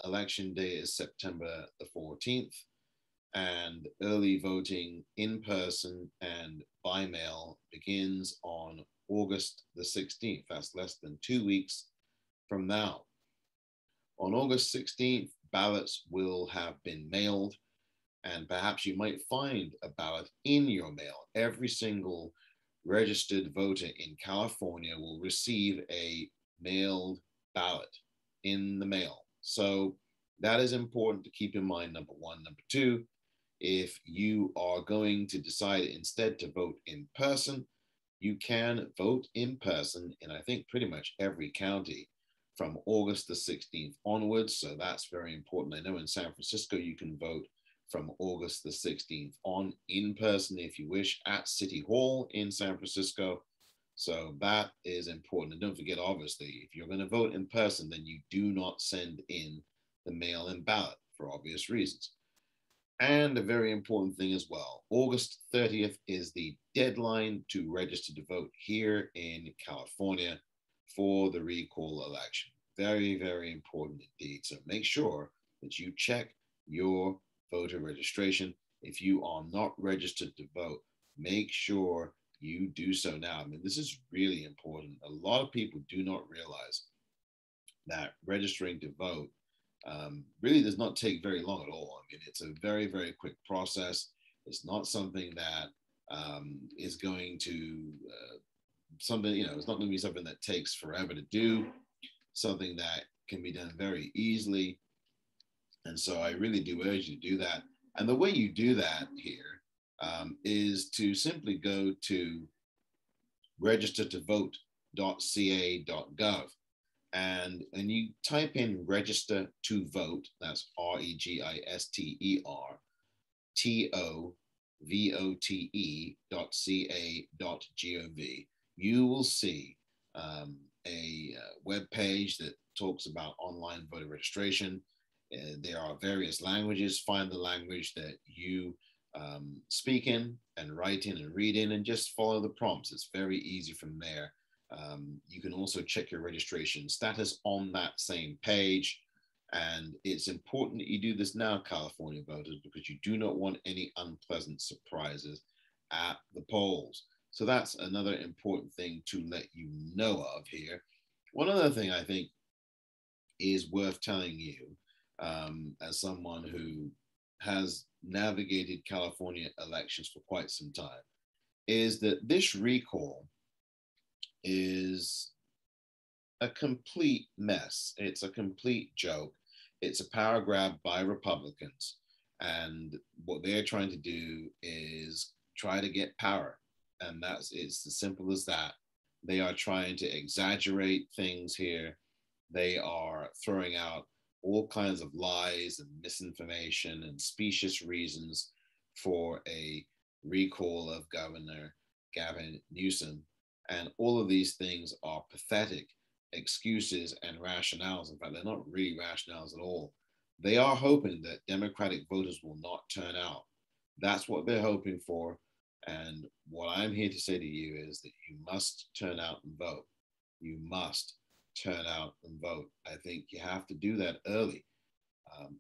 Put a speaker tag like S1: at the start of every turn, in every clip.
S1: election day is September the 14th, and early voting in person and by mail begins on August the 16th. That's less than 2 weeks from now. On August 16th, ballots will have been mailed, and perhaps you might find a ballot in your mail. Every single registered voter in California will receive a mailed ballot in the mail. So that is important to keep in mind, number one. Number two, if you are going to decide instead to vote in person, you can vote in person in, I think, pretty much every county from August the 16th onwards. So that's very important. I know in San Francisco, you can vote from August the 16th on in person if you wish at City Hall in San Francisco. So that is important. And don't forget, obviously, if you're going to vote in person, then you do not send in the mail-in ballot for obvious reasons. And a very important thing as well, August 30th is the deadline to register to vote here in California for the recall election. Very, very important indeed. So make sure that you check your voter registration. If you are not registered to vote, make sure you do so now. I mean, this is really important. A lot of people do not realize that registering to vote really does not take very long at all. I mean, it's a very, very quick process. It's not something that is going to something, it's not going to be something that takes forever to do, something that can be done very easily. And so I really do urge you to do that. And the way you do that here is to simply go to registertovote.ca.gov and you type in register to vote. That's registertovote.ca.gov. You will see a web page that talks about online voter registration. There are various languages. Find the language that you speak in and write in and read in, and just follow the prompts. It's very easy from there. You can also check your registration status on that same page. And it's important that you do this now, California voters, because you do not want any unpleasant surprises at the polls. So that's another important thing to let you know of here. One other thing I think is worth telling you, as someone who has navigated California elections for quite some time, is that this recall is a complete mess. It's a complete joke. It's a power grab by Republicans. And what they're trying to do is try to get power. And it's as simple as that. They are trying to exaggerate things here. They are throwing out all kinds of lies and misinformation and specious reasons for a recall of Governor Gavin Newsom. And all of these things are pathetic excuses and rationales. In fact, they're not really rationales at all. They are hoping that Democratic voters will not turn out. That's what they're hoping for. And what I'm here to say to you is that you must turn out and vote. You must turn out and vote. I think you have to do that early.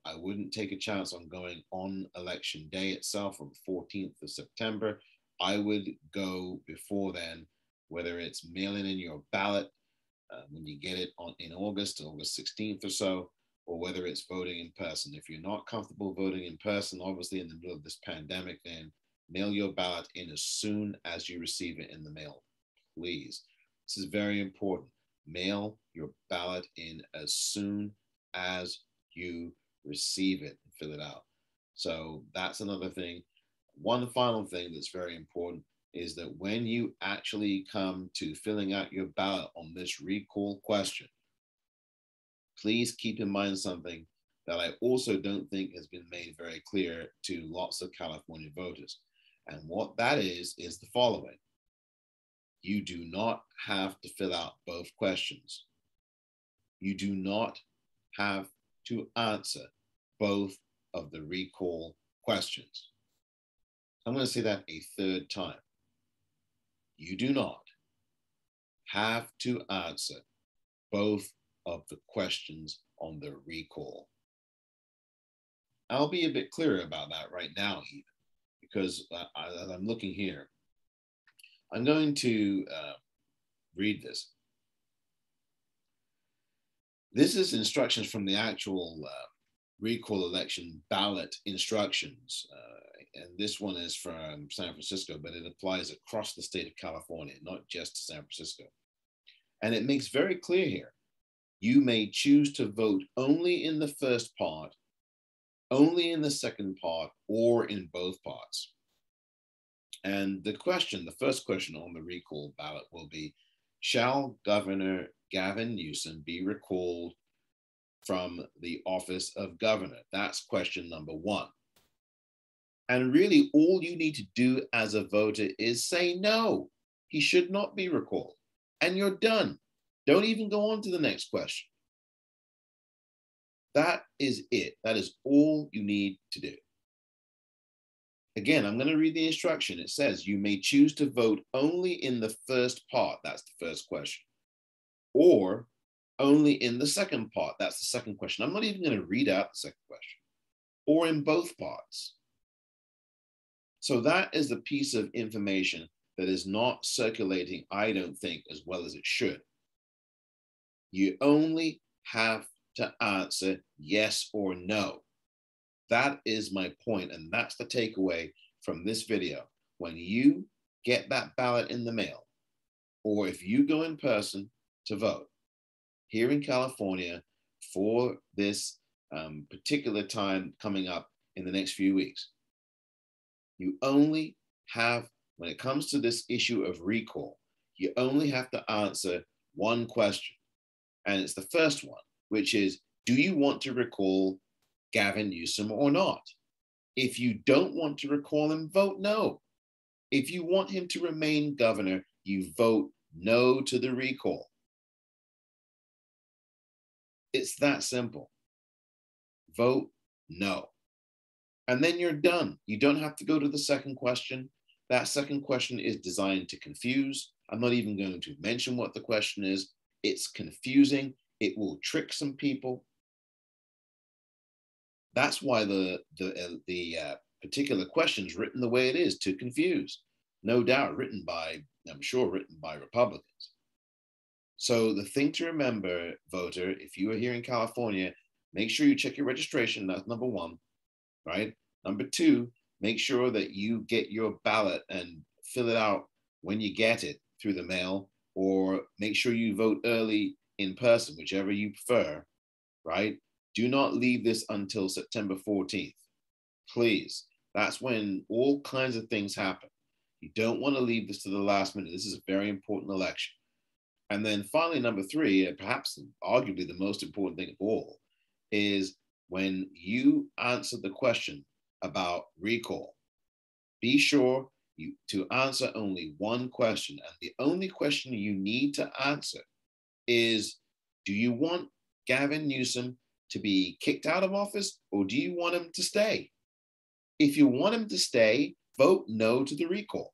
S1: I wouldn't take a chance on going on election day itself on the 14th of September. I would go before then, whether it's mailing in your ballot when you get it in August 16th or so, or whether it's voting in person. If you're not comfortable voting in person, obviously in the middle of this pandemic, then mail your ballot in as soon as you receive it in the mail, please. This is very important. Mail your ballot in as soon as you receive it and fill it out. So that's another thing. One final thing that's very important is that when you actually come to filling out your ballot on this recall question, please keep in mind something that I also don't think has been made very clear to lots of California voters. And what that is the following. You do not have to fill out both questions. You do not have to answer both of the recall questions. I'm going to say that a third time. You do not have to answer both of the questions on the recall I'll be a bit clearer about that right now, even because as I'm looking here, I'm going to read this. This is instructions from the actual recall election ballot instructions. And this one is from San Francisco, but it applies across the state of California, not just San Francisco. And it makes very clear here, you may choose to vote only in the first part, only in the second part, or in both parts. And the first question on the recall ballot will be, shall Governor Gavin Newsom be recalled from the office of governor? That's question number one. And really, all you need to do as a voter is say no, he should not be recalled. And you're done. Don't even go on to the next question. That is it. That is all you need to do. Again, I'm going to read the instruction. It says, you may choose to vote only in the first part. That's the first question. Or only in the second part. That's the second question. I'm not even going to read out the second question. Or in both parts. So that is the piece of information that is not circulating, I don't think, as well as it should. You only have to answer yes or no. That is my point, and that's the takeaway from this video. When you get that ballot in the mail, or if you go in person to vote here in California for this particular time coming up in the next few weeks, you only have, when it comes to this issue of recall, you only have to answer one question. And it's the first one, which is, do you want to recall Gavin Newsom or not? If you don't want to recall him, vote no. If you want him to remain governor, you vote no to the recall. It's that simple. Vote no. And then you're done. You don't have to go to the second question. That second question is designed to confuse. I'm not even going to mention what the question is. It's confusing. It will trick some people. That's why the particular question is written the way it is, to confuse. No doubt written by, I'm sure, written by Republicans. So the thing to remember, voter, if you are here in California, make sure you check your registration. That's number one. Right? Number two, make sure that you get your ballot and fill it out when you get it through the mail, or make sure you vote early in person, whichever you prefer, right? Do not leave this until September 14th. Please. That's when all kinds of things happen. You don't want to leave this to the last minute. This is a very important election. And then finally, number three, and perhaps arguably the most important thing of all, is when you answer the question about recall, be sure to answer only one question. And the only question you need to answer is, do you want Gavin Newsom to be kicked out of office, or do you want him to stay? If you want him to stay, vote no to the recall.